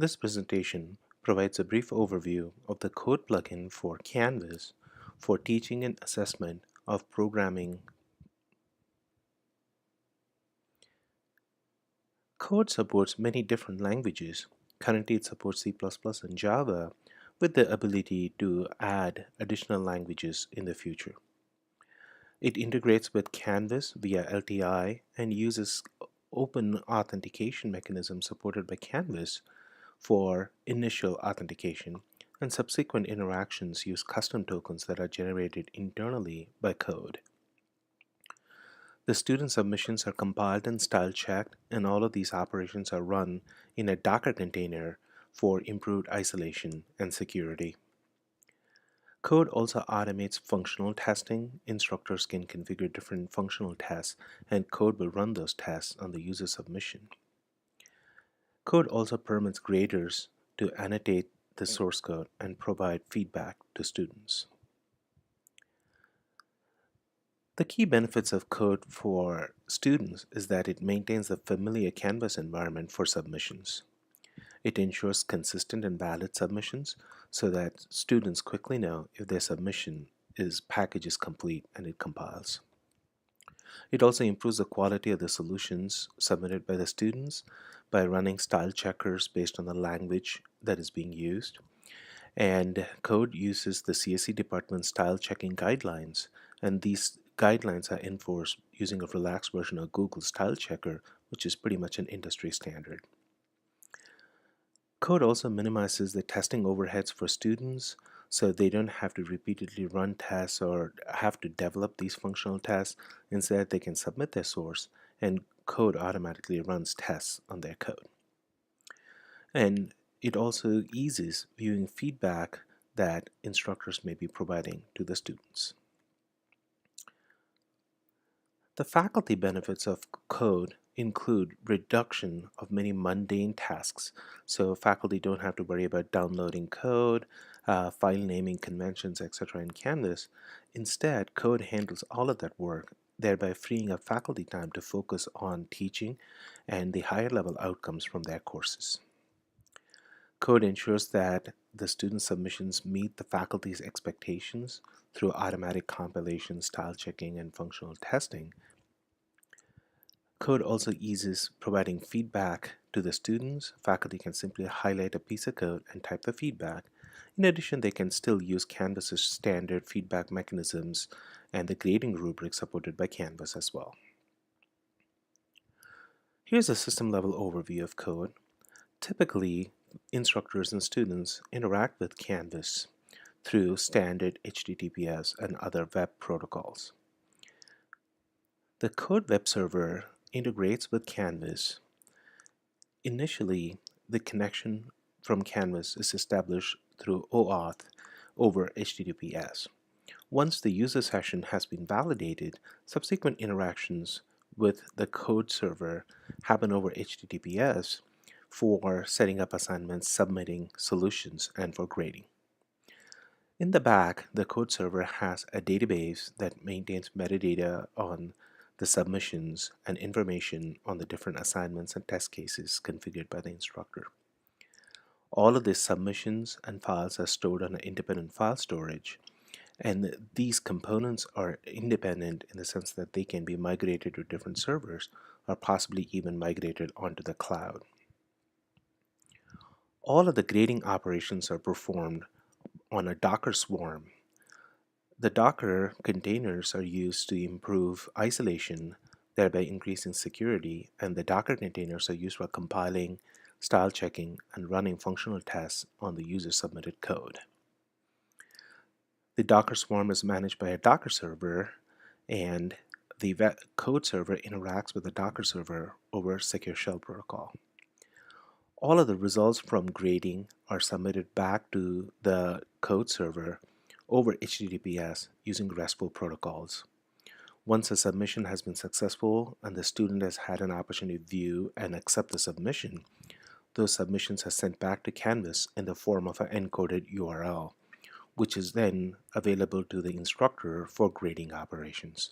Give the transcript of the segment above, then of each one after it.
This presentation provides a brief overview of the code plugin for Canvas for teaching and assessment of programming. Code supports many different languages. Currently, it supports C++ and Java, with the ability to add additional languages in the future. It integrates with Canvas via LTI and uses open authentication mechanisms supported by Canvas for initial authentication, and subsequent interactions use custom tokens that are generated internally by code. The student submissions are compiled and style checked, and all of these operations are run in a Docker container for improved isolation and security. Code also automates functional testing. Instructors can configure different functional tests, and code will run those tests on the user submission. Code also permits graders to annotate the source code and provide feedback to students. The key benefits of code for students is that it maintains a familiar Canvas environment for submissions. It ensures consistent and valid submissions so that students quickly know if their package is complete and it compiles. It also improves the quality of the solutions submitted by the students by running style checkers based on the language that is being used. And code uses the CSE department style checking guidelines, and these guidelines are enforced using a relaxed version of Google Style Checker, which is pretty much an industry standard. Code also minimizes the testing overheads for students, so they don't have to repeatedly run tests or have to develop these functional tests. Instead, they can submit their source, and code automatically runs tests on their code. And it also eases viewing feedback that instructors may be providing to the students. The faculty benefits of code include reduction of many mundane tasks, so faculty don't have to worry about downloading code, file naming conventions, etc. in Canvas. Instead, code handles all of that work, thereby freeing up faculty time to focus on teaching and the higher level outcomes from their courses. Code ensures that the student submissions meet the faculty's expectations through automatic compilation, style checking, and functional testing. Code also eases providing feedback to the students. Faculty can simply highlight a piece of code and type the feedback. In addition, they can still use Canvas's standard feedback mechanisms and the grading rubric supported by Canvas as well. Here's a system-level overview of code. Typically, instructors and students interact with Canvas through standard HTTPS and other web protocols. The Code web server integrates with Canvas. Initially, the connection from Canvas is established through OAuth over HTTPS. Once the user session has been validated, subsequent interactions with the code server happen over HTTPS for setting up assignments, submitting solutions, and for grading. In the back, the code server has a database that maintains metadata on the submissions and information on the different assignments and test cases configured by the instructor. All of these submissions and files are stored on an independent file storage, and these components are independent in the sense that they can be migrated to different servers or possibly even migrated onto the cloud. All of the grading operations are performed on a Docker swarm. The Docker containers are used to improve isolation, thereby increasing security, and the Docker containers are used for compiling, style checking, and running functional tests on the user-submitted code. The Docker swarm is managed by a Docker server, and the code server interacts with the Docker server over Secure Shell Protocol. All of the results from grading are submitted back to the code server over HTTPS using RESTful protocols. Once a submission has been successful and the student has had an opportunity to view and accept the submission, those submissions are sent back to Canvas in the form of an encoded URL, which is then available to the instructor for grading operations.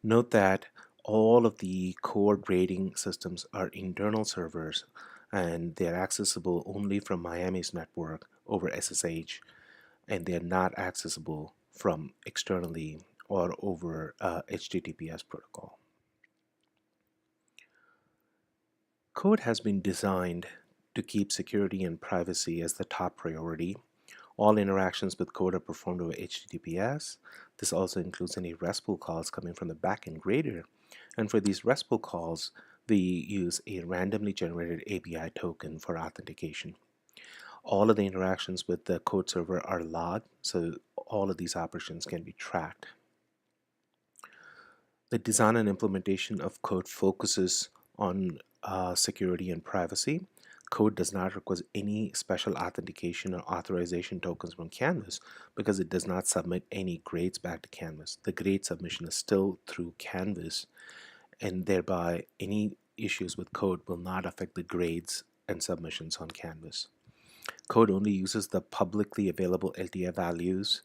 Note that all of the core grading systems are internal servers, and they're accessible only from Miami's network over SSH, and they're not accessible from externally or over HTTPS protocol. Code has been designed to keep security and privacy as the top priority. All interactions with code are performed over HTTPS. This also includes any RESTful calls coming from the backend grader. And for these RESTful calls, we use a randomly generated API token for authentication. All of the interactions with the code server are logged, so all of these operations can be tracked. The design and implementation of code focuses on security and privacy. Code does not request any special authentication or authorization tokens from Canvas because it does not submit any grades back to Canvas. The grade submission is still through Canvas, and thereby any issues with code will not affect the grades and submissions on Canvas. Code only uses the publicly available LTF values.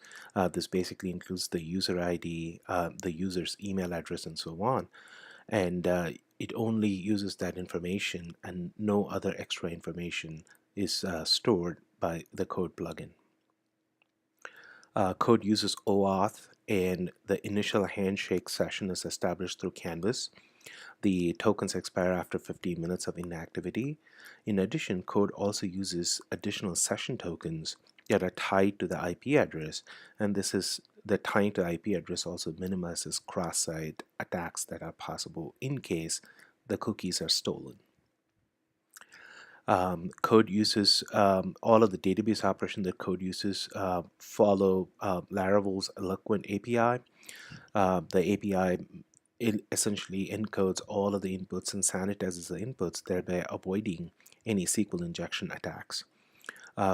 This basically includes the user ID, the user's email address, and so on. And it only uses that information, and no other extra information is stored by the code plugin. Code uses OAuth, and the initial handshake session is established through Canvas. The tokens expire after 15 minutes of inactivity. In addition, code also uses additional session tokens that are tied to the IP address, and this is the tying to IP address also minimizes cross-site attacks that are possible in case the cookies are stolen. Code uses all of the database operation that code uses follow Laravel's Eloquent API. The API essentially encodes all of the inputs and sanitizes the inputs, thereby avoiding any SQL injection attacks.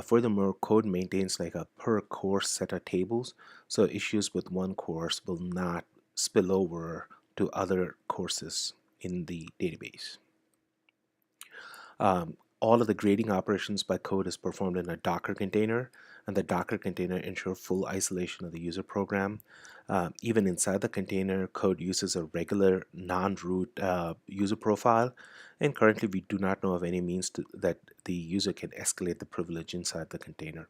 Furthermore, code maintains like a per course set of tables, so issues with one course will not spill over to other courses in the database. All of the grading operations by code is performed in a Docker container, and the Docker container ensures full isolation of the user program. Even inside the container, code uses a regular non-root user profile, and currently we do not know of any means that the user can escalate the privilege inside the container.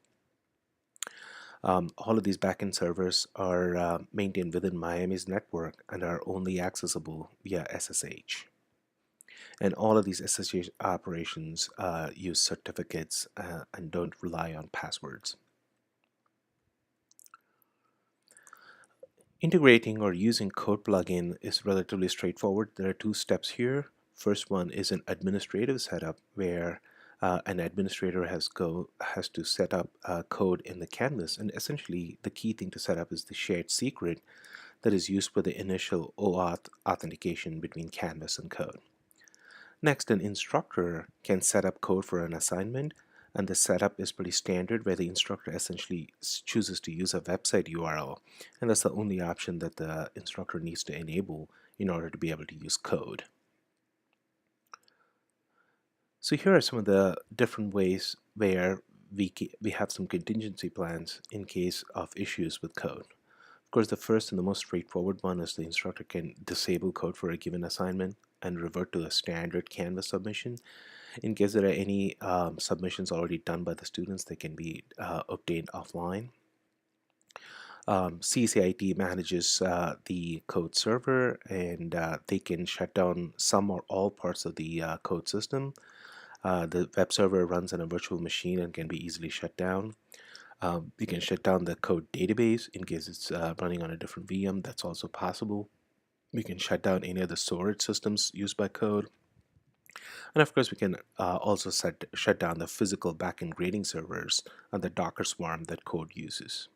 All of these backend servers are maintained within Miami's network and are only accessible via SSH. And all of these SSH operations use certificates and don't rely on passwords. Integrating or using code plugin is relatively straightforward. There are two steps here. First one is an administrative setup where an administrator has to set up code in the canvas, and essentially the key thing to set up is the shared secret that is used for the initial OAuth authentication between canvas and code. Next, an instructor can set up code for an assignment, and the setup is pretty standard where the instructor essentially chooses to use a website URL, and that's the only option that the instructor needs to enable in order to be able to use code. So here are some of the different ways where we have some contingency plans in case of issues with code. Of course, the first and the most straightforward one is the instructor can disable code for a given assignment and revert to a standard Canvas submission. In case there are any submissions already done by the students, they can be obtained offline. CCIT manages the code server, and they can shut down some or all parts of the code system. The web server runs on a virtual machine and can be easily shut down. You can shut down the code database in case it's running on a different VM. That's also possible. We can shut down any of the storage systems used by code. And of course, we can also shut down the physical backend grading servers and the Docker swarm that code uses.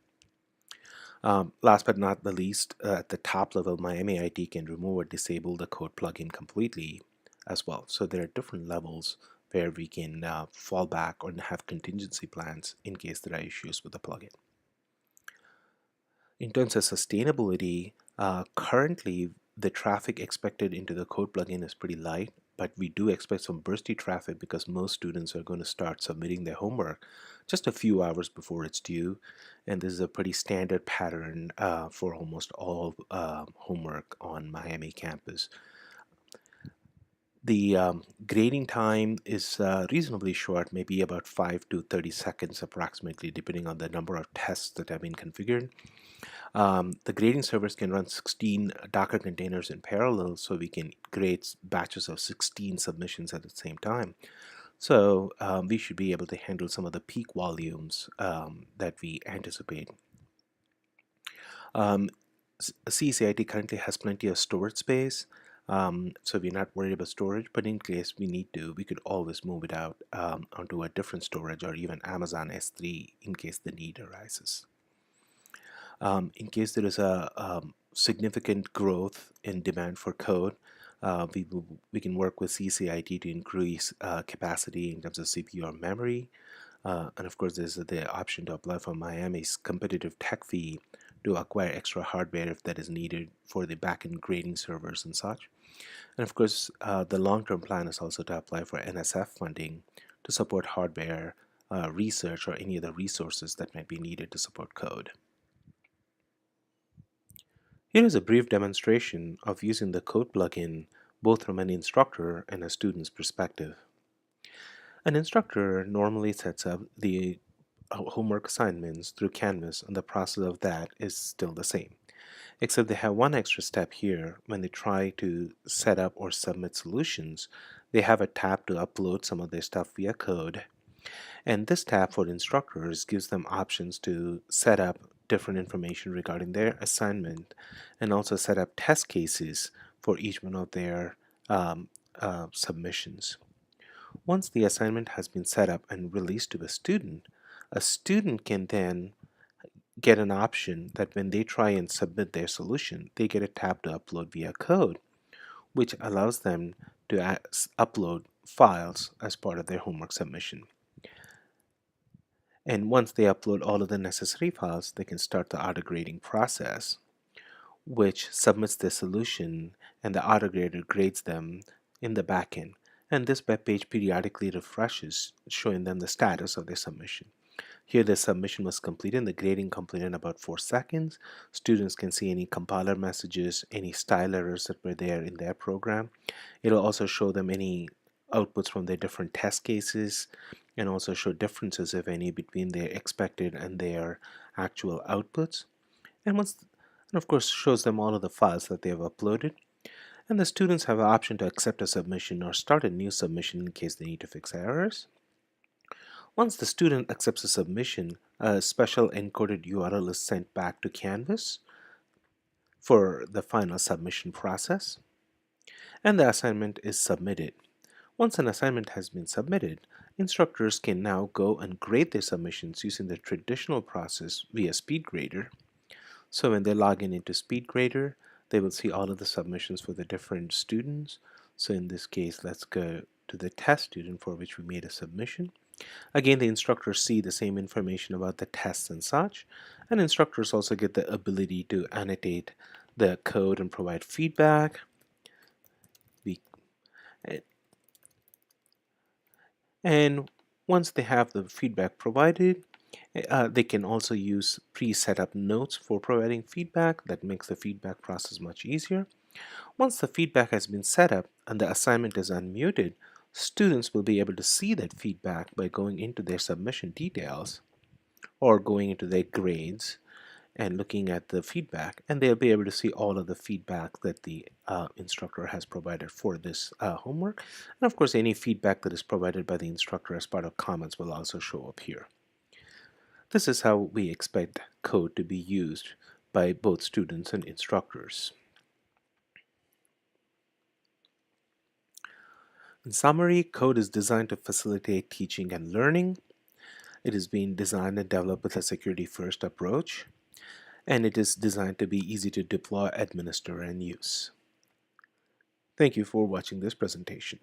Last but not the least, at the top level, Miami IT can remove or disable the code plugin completely as well. So there are different levels where we can fall back or have contingency plans in case there are issues with the plugin. In terms of sustainability, currently the traffic expected into the code plugin is pretty light, but we do expect some bursty traffic because most students are going to start submitting their homework just a few hours before it's due, and this is a pretty standard pattern for almost all homework on Miami campus. The grading time is reasonably short, maybe about 5 to 30 seconds approximately, depending on the number of tests that have been configured. The grading servers can run 16 Docker containers in parallel, so we can grade batches of 16 submissions at the same time. So we should be able to handle some of the peak volumes that we anticipate. Um, CCIT currently has plenty of storage space, so we're not worried about storage, but in case we need to, we could always move it out onto a different storage or even Amazon S3 in case the need arises. In case there is a significant growth in demand for code, we can work with CCIT to increase capacity in terms of CPU or memory. And of course, there's the option to apply for Miami's competitive tech fee to acquire extra hardware if that is needed for the backend grading servers and such. And of course, the long-term plan is also to apply for NSF funding to support hardware research or any other resources that might be needed to support code. Here is a brief demonstration of using the code plugin both from an instructor and a student's perspective. An instructor normally sets up the homework assignments through Canvas, and the process of that is still the same. Except they have one extra step here. When they try to set up or submit solutions, they have a tab to upload some of their stuff via code. And this tab for instructors gives them options to set up different information regarding their assignment and also set up test cases for each one of their submissions. Once the assignment has been set up and released to a student can then get an option that when they try and submit their solution, they get a tab to upload via code, which allows them to upload files as part of their homework submission. And once they upload all of the necessary files, they can start the auto grading process, which submits their solution and the auto grader grades them in the backend. And this web page periodically refreshes, showing them the status of their submission. Here the submission was completed and the grading completed in about 4 seconds. Students can see any compiler messages, any style errors that were there in their program. It'll also show them any outputs from their different test cases and also show differences, if any, between their expected and their actual outputs. And of course shows them all of the files that they have uploaded. And the students have the option to accept a submission or start a new submission in case they need to fix errors. Once the student accepts a submission, a special encoded URL is sent back to Canvas for the final submission process, and the assignment is submitted. Once an assignment has been submitted, instructors can now go and grade their submissions using the traditional process via SpeedGrader. So when they log into SpeedGrader, they will see all of the submissions for the different students. So in this case, let's go to the test student for which we made a submission. Again, the instructors see the same information about the tests and such, and instructors also get the ability to annotate the code and provide feedback. And once they have the feedback provided, they can also use pre-set up notes for providing feedback. That makes the feedback process much easier. Once the feedback has been set up and the assignment is unmuted, students will be able to see that feedback by going into their submission details or going into their grades and looking at the feedback, and they'll be able to see all of the feedback that the instructor has provided for this homework. And of course, any feedback that is provided by the instructor as part of comments will also show up here. This is how we expect code to be used by both students and instructors. In summary, code is designed to facilitate teaching and learning. It is being designed and developed with a security-first approach, and it is designed to be easy to deploy, administer, and use. Thank you for watching this presentation.